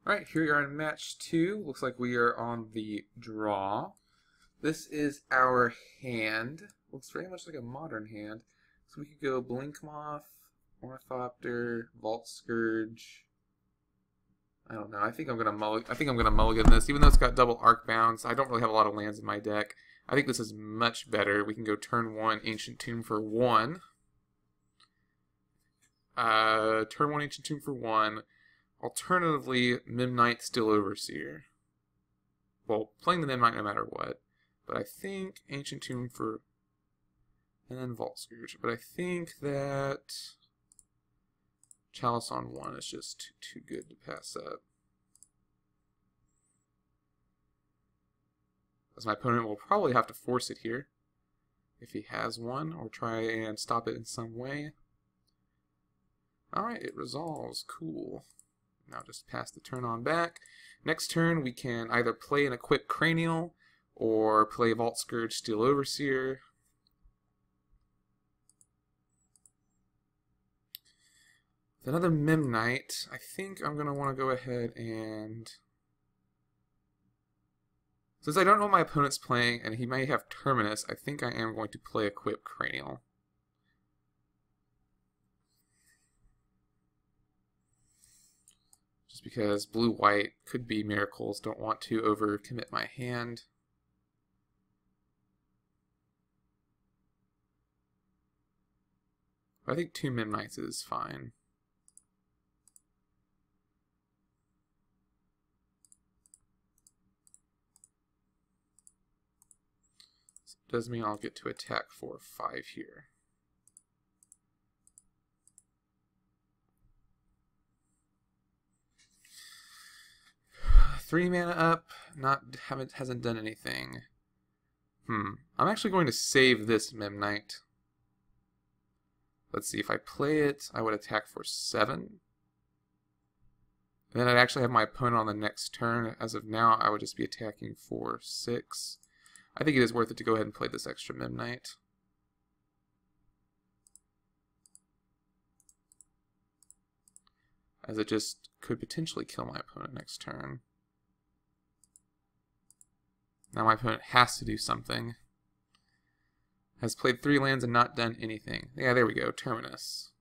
Alright, here we are in match 2. Looks like we are on the draw. This is our hand. Looks very much like a modern hand. So we could go Blinkmoth, Ornithopter, Vault Scourge. I don't know. I think I'm gonna mulligan this, even though it's got double Arc Bounce. I don't really have a lot of lands in my deck. I think this is much better. We can go turn 1 Ancient Tomb for 1. Turn 1 Ancient Tomb for 1. Alternatively, Midnight Steel Overseer. Well, playing the Midnight no matter what. But I think Ancient Tomb for... and then Vault Scourge. But I think that Chalice on 1 is just too good to pass up. As my opponent will probably have to force it here, if he has one, or try and stop it in some way. Alright, it resolves. Cool. Now just pass the turn on back. Next turn we can either play an Equip Cranial or play Vault Scourge Steel Overseer. With another Memnite, I think I'm going to want to go ahead and... Since I don't know what my opponent's playing and he may have Terminus, I think I am going to play Equip Cranial. Just because blue-white could be miracles, don't want to overcommit my hand. But I think 2 Midnights is fine. So it does mean I'll get to attack for 5 here. Three mana up, hasn't done anything. I'm actually going to save this Memnite. Let's see, if I play it, I would attack for 7. And then I'd actually have my opponent on the next turn. As of now, I would just be attacking for 6. I think it is worth it to go ahead and play this extra Memnite. As it just could potentially kill my opponent next turn. Now my opponent has to do something. Has played 3 lands and not done anything. Yeah, there we go. Terminus.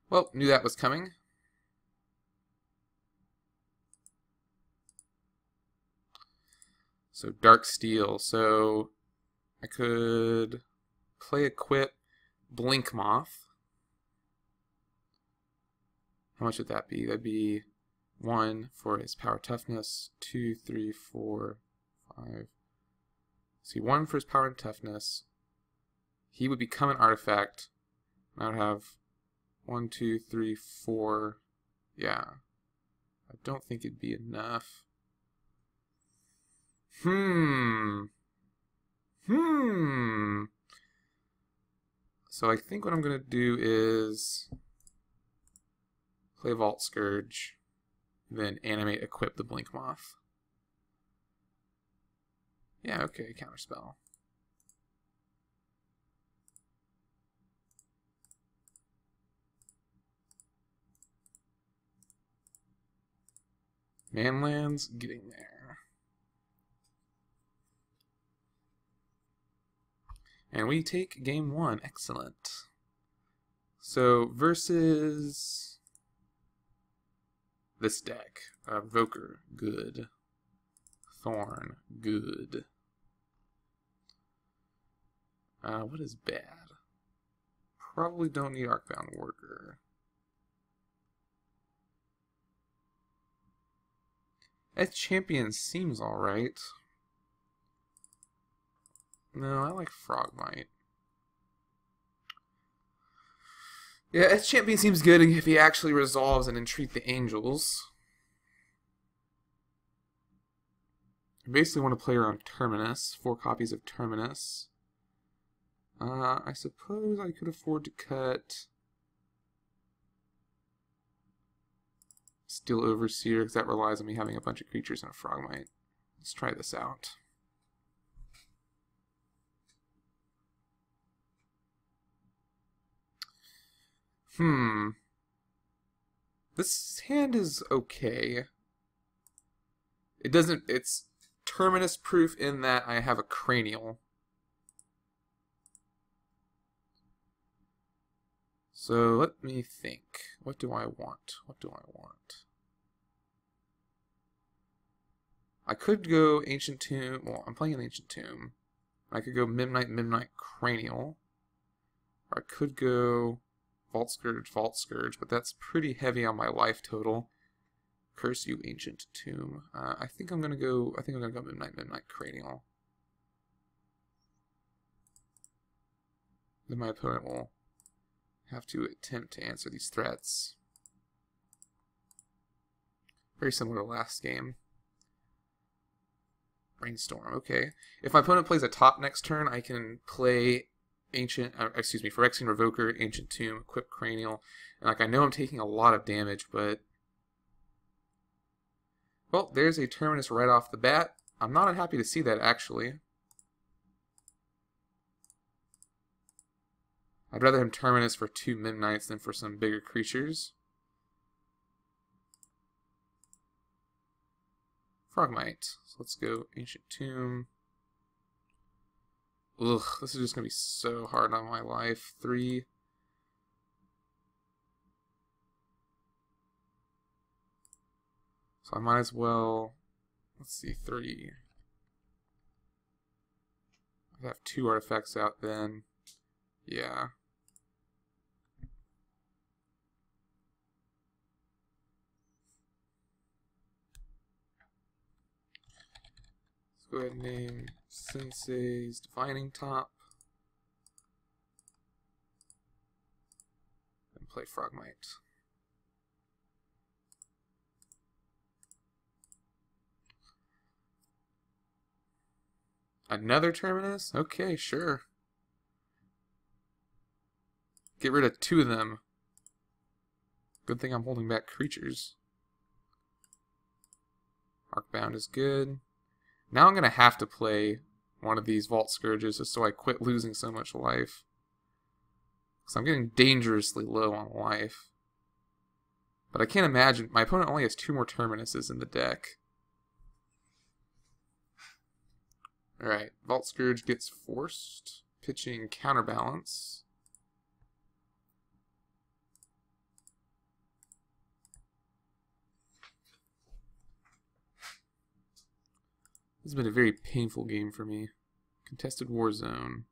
Well, knew that was coming. So Dark Steel. So I could play Equip Blinkmoth. How much would that be? That'd be 1 for his power toughness, 2, 3, 4, 5. See, 1 for his power and toughness. He would become an artifact. I would have 1, 2, 3, 4. Yeah. I don't think it'd be enough. So I think what I'm going to do is play Vault Scourge, then animate Equip the Blinkmoth. Yeah, okay, Counterspell. Manlands, getting there. And we take game 1. Excellent. So, versus this deck. Voker, good. Thorn, good. What is bad? Probably don't need Arcbound Worker. That champion seems alright. No, I like Frogmite. Yeah, S champion seems good if he actually resolves and entreat the angels. I basically want to play around Terminus. 4 copies of Terminus. I suppose I could afford to cut Steel Overseer, because that relies on me having a bunch of creatures and a Frogmite. Let's try this out. This hand is okay. It's terminus proof in that I have a cranial. So let me think. What do I want? What do I want? I could go Ancient Tomb. Well, I'm playing an Ancient Tomb. I could go Midnight Cranial. Or I could go Vault Scourge, but that's pretty heavy on my life total. Curse you, Ancient Tomb. I think I'm gonna go Midnight Cranial. Then my opponent will have to attempt to answer these threats. Very similar to last game. Brainstorm, okay. If my opponent plays a top next turn, I can play Phyrexian Revoker, Ancient Tomb, equip Cranial. And like I know I'm taking a lot of damage, but well, there's a Terminus right off the bat. I'm not unhappy to see that, actually. I'd rather him Terminus for 2 Midnights than for some bigger creatures. Frogmite. So let's go Ancient Tomb. Ugh, this is just going to be so hard on my life. 3. So I might as well, let's see, 3. I have 2 artifacts out then. Yeah. Let's go ahead and name Sensei's Divining Top. And play Frogmite. Another Terminus? Okay, sure. Get rid of 2 of them. Good thing I'm holding back creatures. Arcbound is good. Now I'm going to have to play one of these Vault Scourges just so I quit losing so much life. Because I'm getting dangerously low on life. But I can't imagine. My opponent only has 2 more Terminuses in the deck. Alright, Vault Scourge gets forced. Pitching Counterbalance. This has been a very painful game for me. Contested War Zone.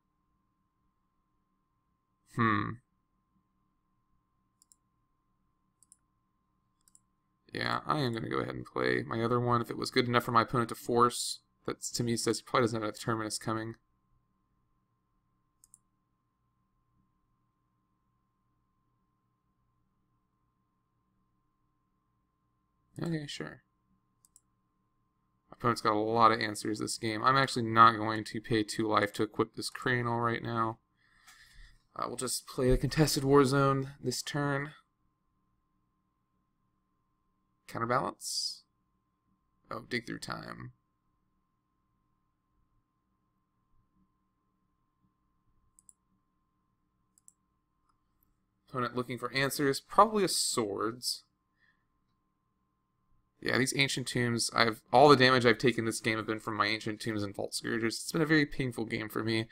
Yeah, I am going to go ahead and play my other one. If it was good enough for my opponent to force, that to me says he probably doesn't have a Terminus coming. Okay, sure. My opponent's got a lot of answers this game. I'm actually not going to pay 2 life to equip this Cranial right now. We'll just play the Contested War Zone this turn. Counterbalance. Oh, Dig Through Time. Opponent looking for answers. Probably a Swords. Yeah, these Ancient Tombs, all the damage I've taken this game have been from my Ancient Tombs and Vault Scourges. It's been a very painful game for me,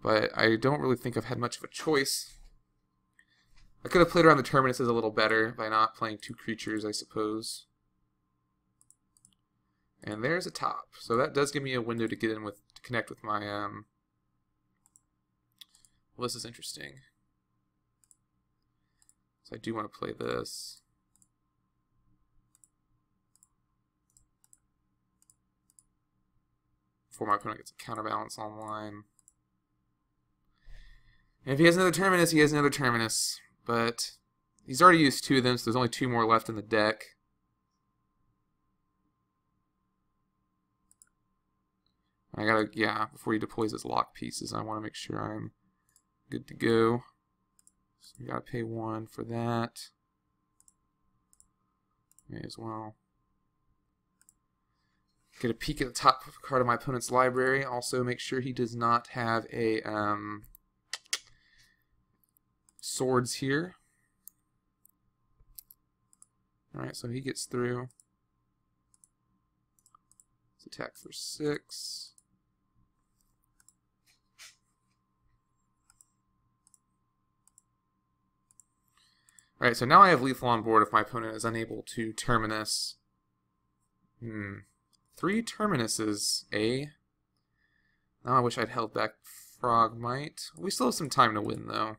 but I don't really think I've had much of a choice. I could have played around the Terminuses a little better by not playing 2 creatures, I suppose. And there's a top. So that does give me a window to get in with, to connect with my, well, this is interesting. So I do want to play this. Before my opponent gets a Counterbalance online. And if he has another Terminus, he has another Terminus. But he's already used 2 of them, so there's only 2 more left in the deck. I gotta, yeah, before he deploys his lock pieces, I want to make sure I'm good to go. So you gotta pay 1 for that. May as well. Get a peek at the top card of my opponent's library. Also, make sure he does not have a Swords here. Alright, so he gets through. Let's attack for 6. Alright, so now I have lethal on board if my opponent is unable to terminus. 3 terminuses, eh? Now I wish I'd held back Frogmite. We still have some time to win, though.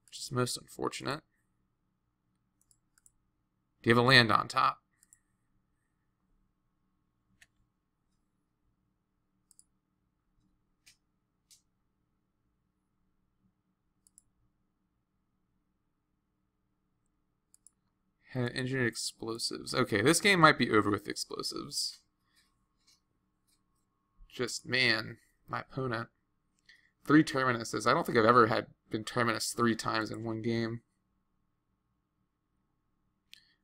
Which is most unfortunate. Do you have a land on top? Engineered explosives. Okay, this game might be over with explosives. Just, man, my opponent. 3 terminuses. I don't think I've ever been terminus 3 times in one game.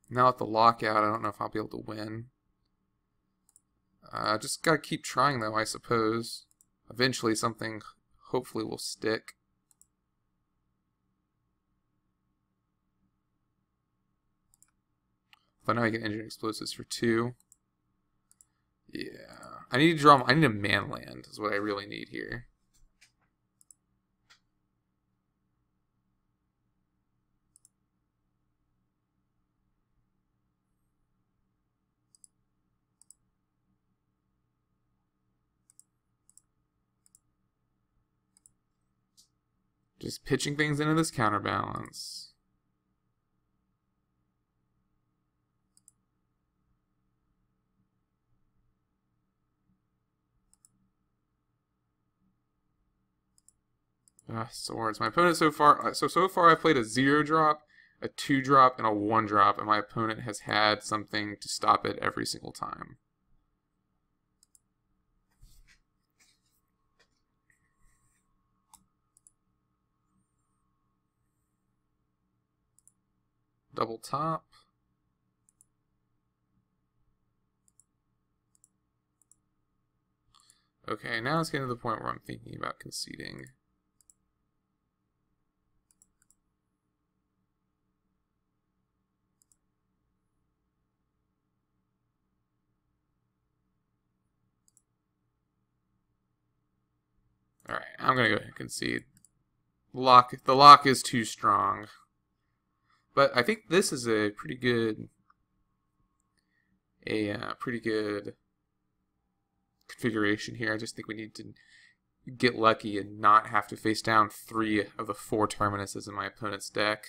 Now at the lockout, I don't know if I'll be able to win. Just gotta keep trying, though, I suppose. Eventually something hopefully will stick. I know I can engineer explosives for 2. Yeah. I need to draw. I need a man land, is what I really need here. Just pitching things into this counterbalance. Swords. My opponent so far I played a 0-drop, a 2-drop, and a 1-drop, and my opponent has had something to stop it every single time. Double top. Okay, now it's getting to the point where I'm thinking about conceding. Alright, I'm going to go ahead and concede. The lock is too strong. But I think this is a pretty good configuration here. I just think we need to get lucky and not have to face down 3 of the 4 terminuses in my opponent's deck.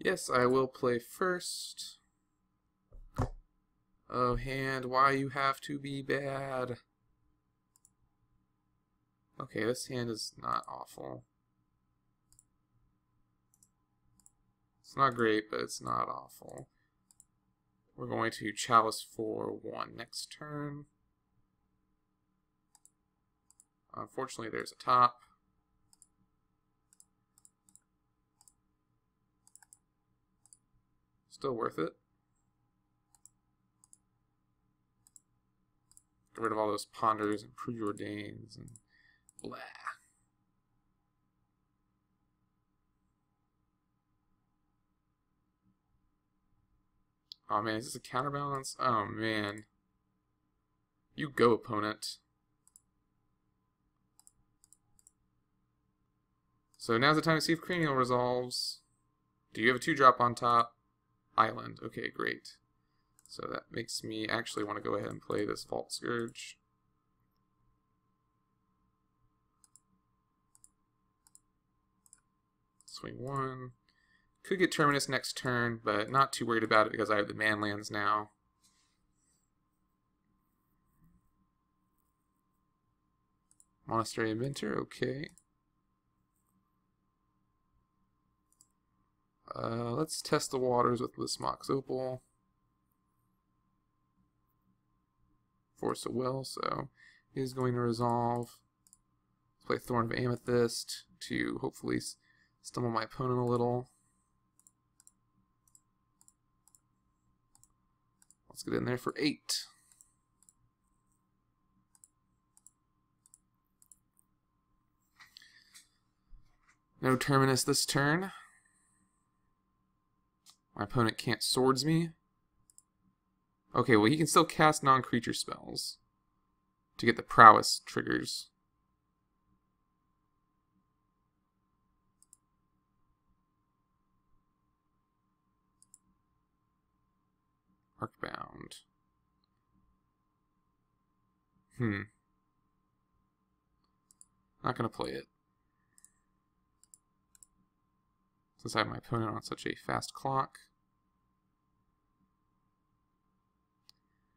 Yes, I will play first. Oh, hand, why you have to be bad? Okay, this hand is not awful. It's not great, but it's not awful. We're going to Chalice for 1 next turn. Unfortunately, there's a top. Still worth it. Get rid of all those ponders and preordains and blah. Oh man, is this a counterbalance? Oh man. You go, opponent. So now's the time to see if Cranial resolves. Do you have a 2-drop on top? Island. Okay, great. So that makes me actually want to go ahead and play this Vault Scourge. Swing 1. Could get Terminus next turn, but not too worried about it because I have the man lands now. Monastery Inventor, okay. Let's test the waters with this Mox Opal. Force of Will, so he's going to resolve. Let's play Thorn of Amethyst to hopefully stumble my opponent a little. Let's get in there for 8. No Terminus this turn. My opponent can't swords me. Okay, well he can still cast non-creature spells to get the prowess triggers. Arcbound. Not gonna play it. Since I have my opponent on such a fast clock.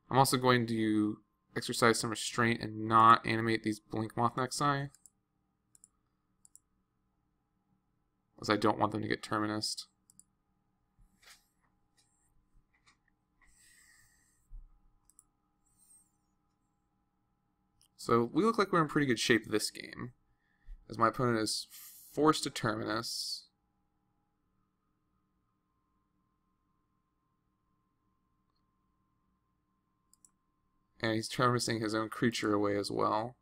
I'm also going to exercise some restraint and not animate these Blink Moth Nexi, as I don't want them to get Terminused. So we look like we're in pretty good shape this game, as my opponent is forced to Terminus. And he's Terminusing his own creature away as well.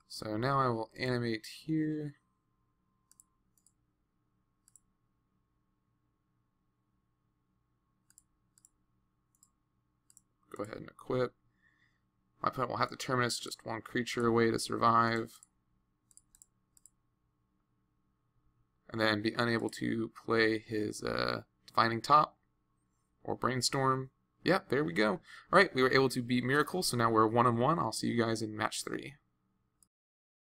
So now I will animate here. Go ahead and equip. My opponent will have to Terminus just one creature away to survive. And then be unable to play his Divining Top or Brainstorm. Yep, there we go. Alright, we were able to beat Miracle, so now we're 1-1. I'll see you guys in match 3.